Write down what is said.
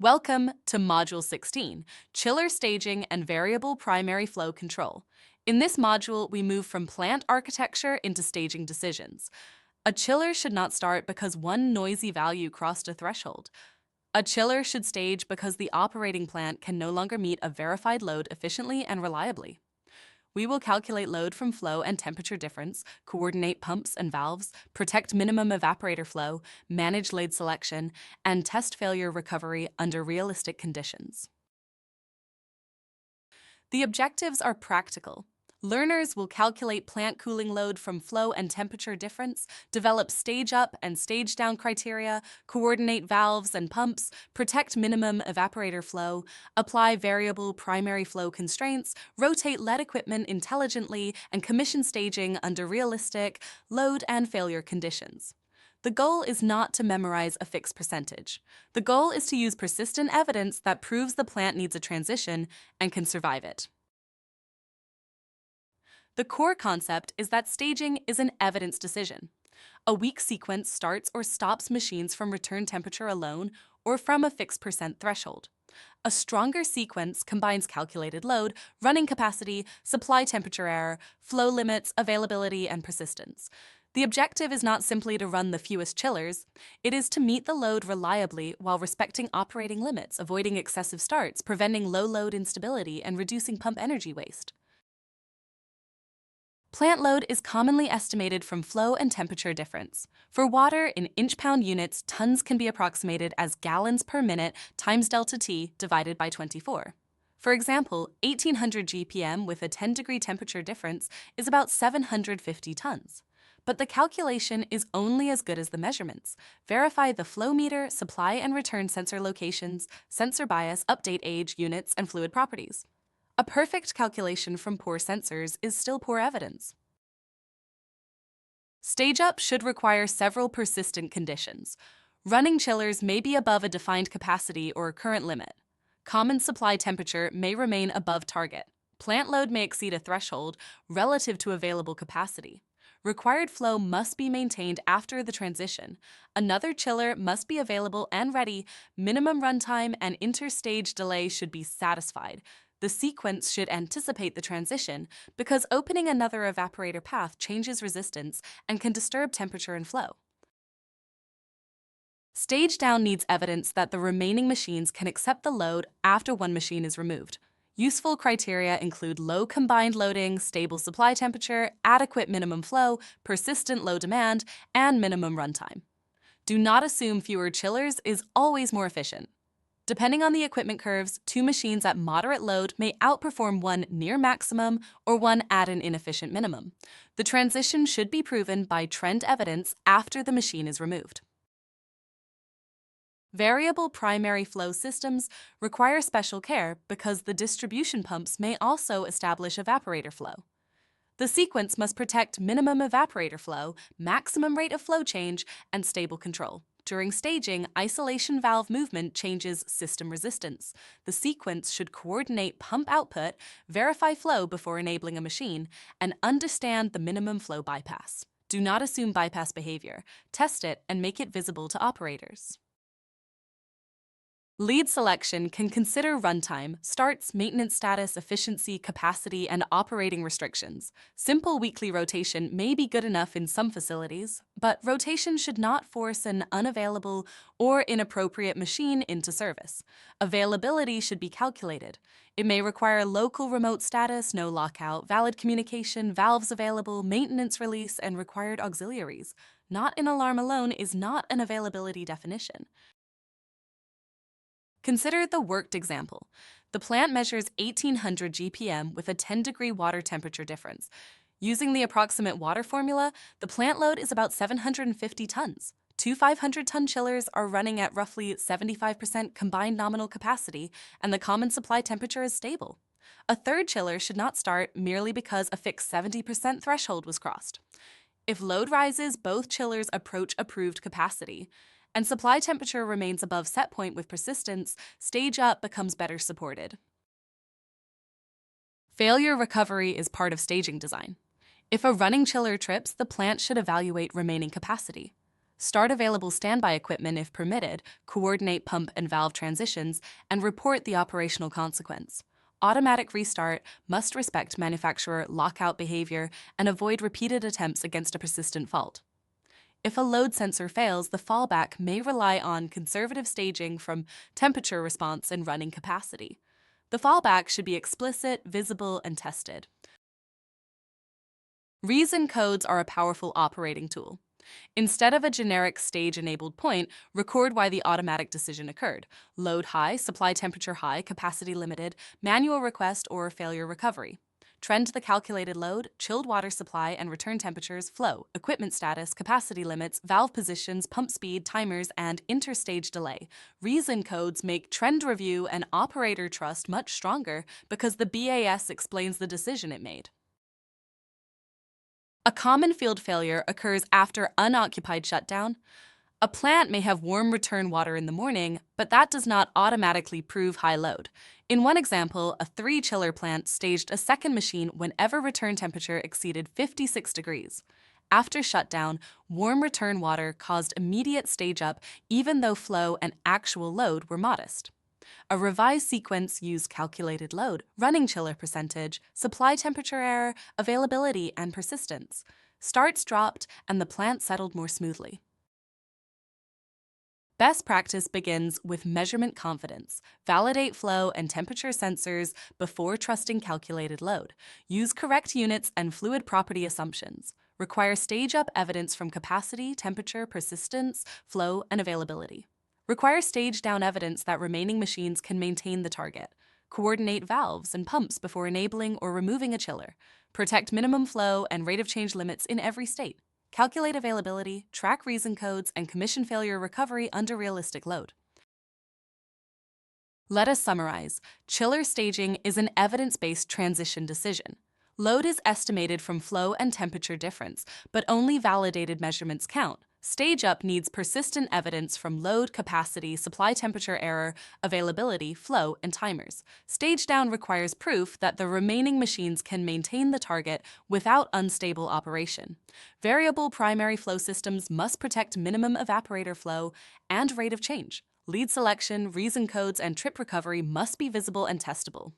Welcome to Module 16, Chiller Staging and Variable Primary Flow Control. In this module, we move from plant architecture into staging decisions. A chiller should not start because one noisy value crossed a threshold. A chiller should stage because the operating plant can no longer meet a verified load efficiently and reliably. We will calculate load from flow and temperature difference, coordinate pumps and valves, protect minimum evaporator flow, manage lead selection, and test failure recovery under realistic conditions. The objectives are practical. Learners will calculate plant cooling load from flow and temperature difference, develop stage up and stage down criteria, coordinate valves and pumps, protect minimum evaporator flow, apply variable primary flow constraints, rotate lead equipment intelligently, and commission staging under realistic load and failure conditions. The goal is not to memorize a fixed percentage. The goal is to use persistent evidence that proves the plant needs a transition and can survive it. The core concept is that staging is an evidence decision. A weak sequence starts or stops machines from return temperature alone or from a fixed percent threshold. A stronger sequence combines calculated load, running capacity, supply temperature error, flow limits, availability, and persistence. The objective is not simply to run the fewest chillers, it is to meet the load reliably while respecting operating limits, avoiding excessive starts, preventing low load instability, and reducing pump energy waste. Plant load is commonly estimated from flow and temperature difference. For water, in inch-pound units, tons can be approximated as gallons per minute times delta T divided by 24. For example, 1800 GPM with a 10-degree temperature difference is about 750 tons. But the calculation is only as good as the measurements. Verify the flow meter, supply and return sensor locations, sensor bias, update age, units, and fluid properties. A perfect calculation from poor sensors is still poor evidence. Stage up should require several persistent conditions. Running chillers may be above a defined capacity or current limit. Common supply temperature may remain above target. Plant load may exceed a threshold relative to available capacity. Required flow must be maintained after the transition. Another chiller must be available and ready. Minimum runtime and interstage delay should be satisfied. The sequence should anticipate the transition because opening another evaporator path changes resistance and can disturb temperature and flow. Stage down needs evidence that the remaining machines can accept the load after one machine is removed. Useful criteria include low combined loading, stable supply temperature, adequate minimum flow, persistent low demand, and minimum runtime. Do not assume fewer chillers is always more efficient. Depending on the equipment curves, two machines at moderate load may outperform one near maximum or one at an inefficient minimum. The transition should be proven by trend evidence after the machine is removed. Variable primary flow systems require special care because the distribution pumps may also establish evaporator flow. The sequence must protect minimum evaporator flow, maximum rate of flow change, and stable control. During staging, isolation valve movement changes system resistance. The sequence should coordinate pump output, verify flow before enabling a machine, and understand the minimum flow bypass. Do not assume bypass behavior. Test it and make it visible to operators. Lead selection can consider runtime, starts, maintenance status, efficiency, capacity, and operating restrictions. Simple weekly rotation may be good enough in some facilities, but rotation should not force an unavailable or inappropriate machine into service. Availability should be calculated. It may require local remote status, no lockout, valid communication, valves available, maintenance release, and required auxiliaries. Not an alarm alone is not an availability definition. Consider the worked example. The plant measures 1800 GPM with a 10-degree water temperature difference. Using the approximate water formula, the plant load is about 750 tons. Two 500-ton chillers are running at roughly 75% combined nominal capacity, and the common supply temperature is stable. A third chiller should not start merely because a fixed 70% threshold was crossed. If load rises, both chillers approach approved capacity, and supply temperature remains above set point with persistence, stage up becomes better supported. Failure recovery is part of staging design. If a running chiller trips, the plant should evaluate remaining capacity. Start available standby equipment if permitted, coordinate pump and valve transitions, and report the operational consequence. Automatic restart must respect manufacturer lockout behavior and avoid repeated attempts against a persistent fault. If a load sensor fails, the fallback may rely on conservative staging from temperature response and running capacity. The fallback should be explicit, visible, and tested. Reason codes are a powerful operating tool. Instead of a generic stage-enabled point, record why the automatic decision occurred: load high, supply temperature high, capacity limited, manual request, or failure recovery. Trend the calculated load, chilled water supply and return temperatures, flow, equipment status, capacity limits, valve positions, pump speed, timers, and interstage delay. Reason codes make trend review and operator trust much stronger because the BAS explains the decision it made. A common field failure occurs after unoccupied shutdown. A plant may have warm return water in the morning, but that does not automatically prove high load. In one example, a 3-chiller plant staged a second machine whenever return temperature exceeded 56 degrees. After shutdown, warm return water caused immediate stage up even though flow and actual load were modest. A revised sequence used calculated load, running chiller percentage, supply temperature error, availability, and persistence. Starts dropped and the plant settled more smoothly. Best practice begins with measurement confidence. Validate flow and temperature sensors before trusting calculated load. Use correct units and fluid property assumptions. Require stage-up evidence from capacity, temperature, persistence, flow, and availability. Require stage-down evidence that remaining machines can maintain the target. Coordinate valves and pumps before enabling or removing a chiller. Protect minimum flow and rate of change limits in every state. Calculate availability, track reason codes, and commission failure recovery under realistic load. Let us summarize. Chiller staging is an evidence-based transition decision. Load is estimated from flow and temperature difference, but only validated measurements count. Stage up needs persistent evidence from load, capacity, supply temperature error, availability, flow, and timers. Stage down requires proof that the remaining machines can maintain the target without unstable operation. Variable primary flow systems must protect minimum evaporator flow and rate of change. Lead selection, reason codes, and trip recovery must be visible and testable.